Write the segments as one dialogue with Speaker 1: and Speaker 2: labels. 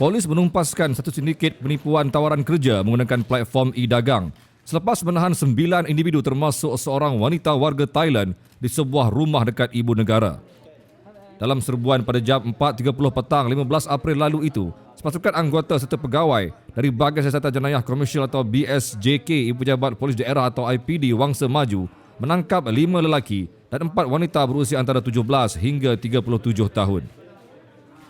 Speaker 1: Polis menumpaskan satu sindiket penipuan tawaran kerja menggunakan platform e-dagang selepas menahan 9 individu termasuk seorang wanita warga Thailand di sebuah rumah dekat ibu negara. Dalam serbuan pada jam 4.30 petang 15 April lalu itu, sepasukan anggota serta pegawai dari Bahagian Siasatan Jenayah Komersial atau BSJK Ibu Pejabat Polis Daerah atau IPD Wangsa Maju menangkap 5 lelaki dan 4 wanita berusia antara 17 hingga 37 tahun.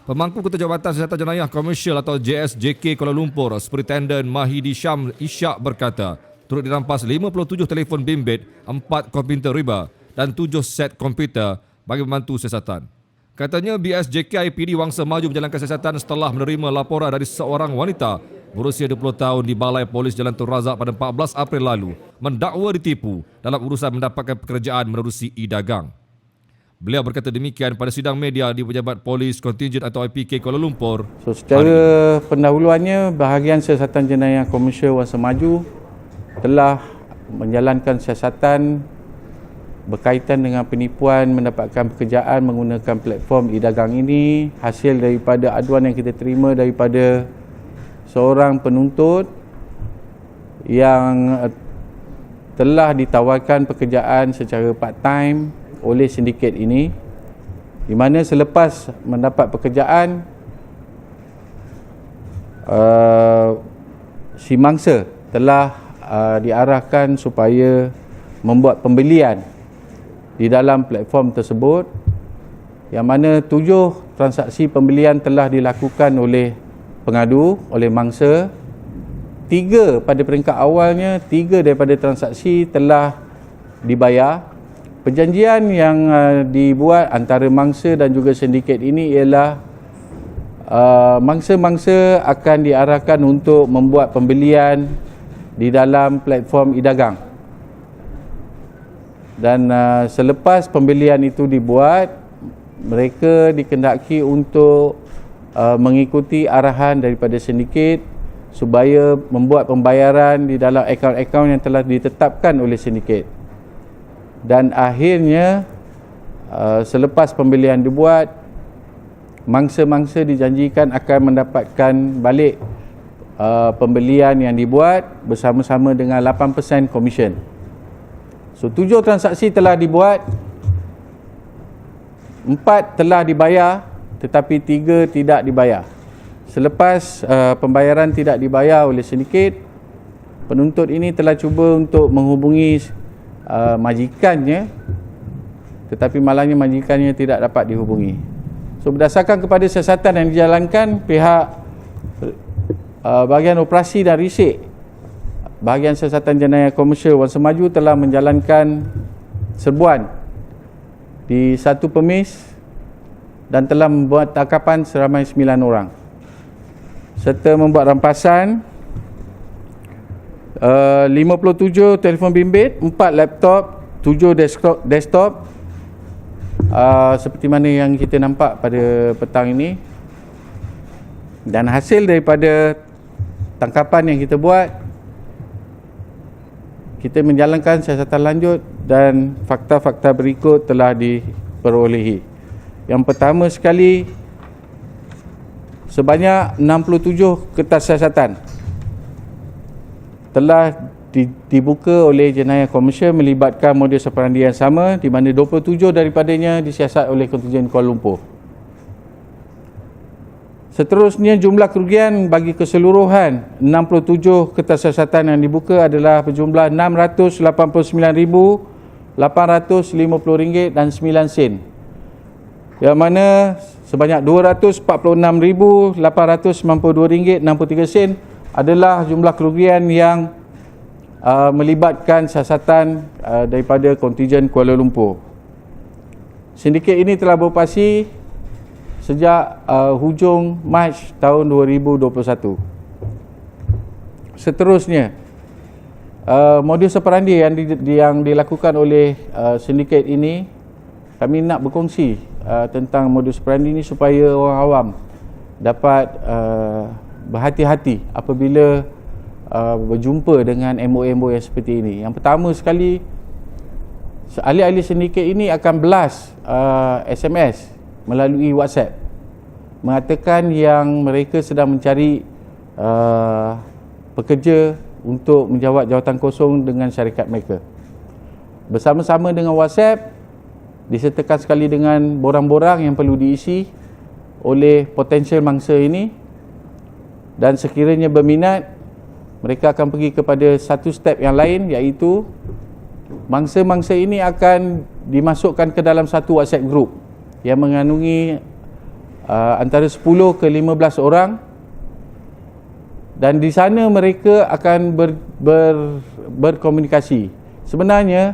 Speaker 1: Pemangku Ketua Jabatan Siasatan Jenayah Komersial atau JSJK Kuala Lumpur, Superintendent Mahidi Syam Ishak berkata, turut dirampas 57 telefon bimbit, 4 komputer riba dan 7 set komputer bagi membantu siasatan. Katanya BSJK IPD Wangsa Maju menjalankan siasatan setelah menerima laporan dari seorang wanita berusia 20 tahun di Balai Polis Jalan Tun Razak pada 14 April lalu mendakwa ditipu dalam urusan mendapatkan pekerjaan menerusi e-dagang. Beliau berkata demikian pada sidang media di Pejabat Polis Kontingen atau IPK Kuala Lumpur.
Speaker 2: Secara pendahuluannya, Bahagian Siasatan Jenayah Komersial Wangsa Maju telah menjalankan siasatan berkaitan dengan penipuan mendapatkan pekerjaan menggunakan platform e-dagang ini hasil daripada aduan yang kita terima daripada seorang penuntut yang telah ditawarkan pekerjaan secara part-time oleh sindiket ini, di mana selepas mendapat pekerjaan si mangsa telah diarahkan supaya membuat pembelian di dalam platform tersebut, yang mana 7 transaksi pembelian telah dilakukan oleh pengadu, oleh mangsa. 3 pada peringkat awalnya, 3 daripada transaksi telah dibayar. Perjanjian yang dibuat antara mangsa dan juga sindiket ini ialah mangsa-mangsa akan diarahkan untuk membuat pembelian di dalam platform e-dagang. Dan selepas pembelian itu dibuat, mereka dikehendaki untuk mengikuti arahan daripada sindiket supaya membuat pembayaran di dalam akaun-akaun yang telah ditetapkan oleh sindiket. Dan akhirnya selepas pembelian dibuat, mangsa-mangsa dijanjikan akan mendapatkan balik pembelian yang dibuat bersama-sama dengan 8% komisen. So 7 transaksi telah dibuat, 4 telah dibayar tetapi 3 tidak dibayar. Selepas pembayaran tidak dibayar oleh sindiket, penuntut ini telah cuba untuk menghubungi majikannya, tetapi malangnya majikannya tidak dapat dihubungi. So berdasarkan kepada siasatan yang dijalankan, pihak bahagian operasi dan risik Bahagian Siasatan Jenayah Komersial Wangsa Maju telah menjalankan serbuan di satu permis dan telah membuat tangkapan seramai 9 orang serta membuat rampasan 57 telefon bimbit, 4 laptop, 7 desktop seperti mana yang kita nampak pada petang ini. Dan hasil daripada tangkapan yang kita buat, kita menjalankan siasatan lanjut dan fakta-fakta berikut telah diperolehi. Yang pertama sekali, sebanyak 67 kertas siasatan telah dibuka oleh jenayah komersial melibatkan modus operandi yang sama, di mana 27 daripadanya disiasat oleh kontingen Kuala Lumpur. Seterusnya, jumlah kerugian bagi keseluruhan 67 kertas siasatan yang dibuka adalah berjumlah RM689,850.09, yang mana sebanyak RM246,892.63 adalah jumlah kerugian yang melibatkan siasatan daripada kontingen Kuala Lumpur. Sindiket ini telah beroperasi sejak hujung Mac tahun 2021. Seterusnya, modus operandi yang dilakukan oleh sindiket ini, kami nak berkongsi tentang modus operandi ini supaya orang awam dapat berhati-hati apabila berjumpa dengan MO-MO yang seperti ini. Yang pertama sekali, ahli-ahli sindiket ini akan blast SMS melalui WhatsApp mengatakan yang mereka sedang mencari pekerja untuk menjawat jawatan kosong dengan syarikat mereka. Bersama-sama dengan WhatsApp, disertakan sekali dengan borang-borang yang perlu diisi oleh potensial mangsa ini, dan sekiranya berminat, mereka akan pergi kepada satu step yang lain, iaitu mangsa-mangsa ini akan dimasukkan ke dalam satu WhatsApp group yang mengandungi antara 10 ke 15 orang, dan di sana mereka akan berkomunikasi. Sebenarnya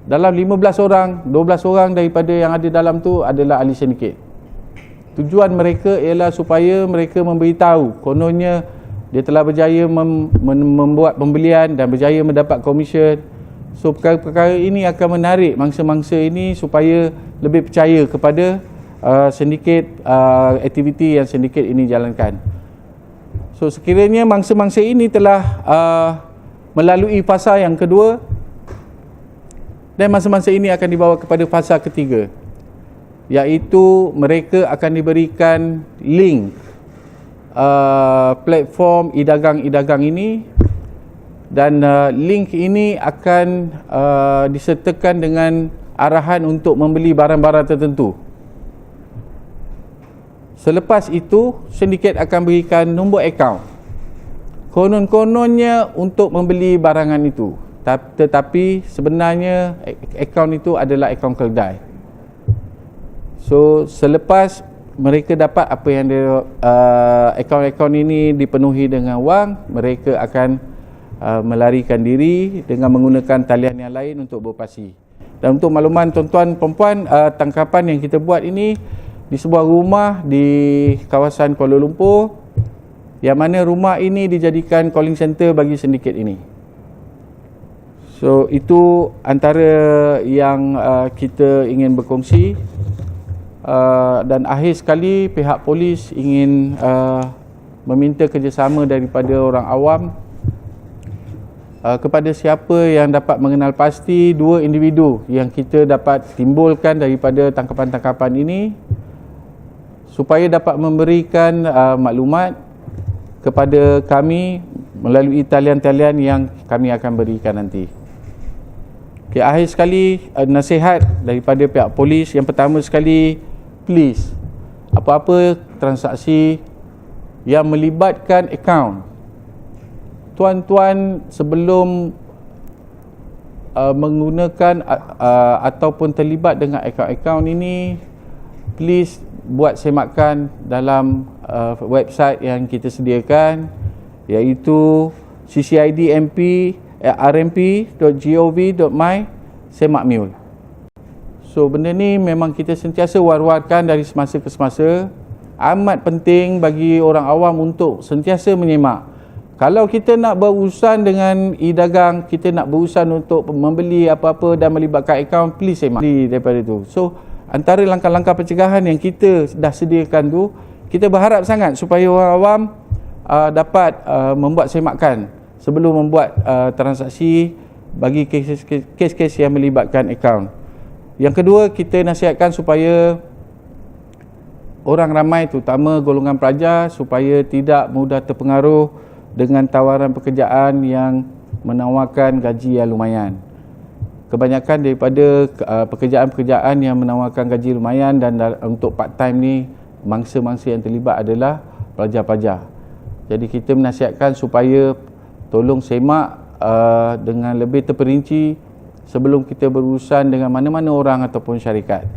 Speaker 2: dalam 15 orang, 12 orang daripada yang ada dalam tu adalah ahli sindiket. Tujuan mereka ialah supaya mereka memberitahu kononnya dia telah berjaya membuat pembelian dan berjaya mendapat komisen. So perkara-perkara ini akan menarik mangsa-mangsa ini supaya lebih percaya kepada sindiket, aktiviti yang sindiket ini jalankan. So sekiranya mangsa-mangsa ini telah melalui fasa yang kedua, dan mangsa-mangsa ini akan dibawa kepada fasa ketiga, iaitu mereka akan diberikan link platform e-dagang ini, dan link ini akan disertakan dengan arahan untuk membeli barang-barang tertentu. Selepas itu, sindiket akan berikan nombor akaun konon-kononnya untuk membeli barangan itu, tetapi sebenarnya akaun itu adalah akaun keledai. So selepas mereka dapat apa yang dia akaun-akaun ini dipenuhi dengan wang, mereka akan melarikan diri dengan menggunakan talian yang lain untuk beroperasi. Dan untuk makluman tuan-tuan perempuan, tangkapan yang kita buat ini di sebuah rumah di kawasan Kuala Lumpur, yang mana rumah ini dijadikan calling center bagi sindiket ini. So itu antara yang kita ingin berkongsi, dan akhir sekali pihak polis ingin meminta kerjasama daripada orang awam kepada siapa yang dapat mengenal pasti dua individu yang kita dapat timbulkan daripada tangkapan-tangkapan ini, supaya dapat memberikan maklumat kepada kami melalui talian-talian yang kami akan berikan nanti. Okay, akhir sekali nasihat daripada pihak polis. Yang pertama sekali, please, apa-apa transaksi yang melibatkan akaun, tuan-tuan sebelum menggunakan ataupun terlibat dengan akaun-akaun ini, please buat semakan dalam website yang kita sediakan, iaitu rmp.gov.my /semakmul. So benda ni memang kita sentiasa war-warkan dari semasa ke semasa. Amat penting bagi orang awam untuk sentiasa menyemak. Kalau kita nak berurusan dengan e-dagang, kita nak berurusan untuk membeli apa-apa dan melibatkan akaun, please semak daripada itu. So antara langkah-langkah pencegahan yang kita dah sediakan tu, kita berharap sangat supaya orang awam dapat membuat semakan sebelum membuat transaksi bagi kes-kes yang melibatkan akaun. Yang kedua, kita nasihatkan supaya orang ramai, terutama golongan pelajar, supaya tidak mudah terpengaruh dengan tawaran pekerjaan yang menawarkan gaji yang lumayan. Kebanyakan daripada pekerjaan-pekerjaan yang menawarkan gaji lumayan dan untuk part time ni, mangsa-mangsa yang terlibat adalah pelajar-pelajar. Jadi kita menasihatkan supaya tolong semak dengan lebih terperinci sebelum kita berurusan dengan mana-mana orang ataupun syarikat.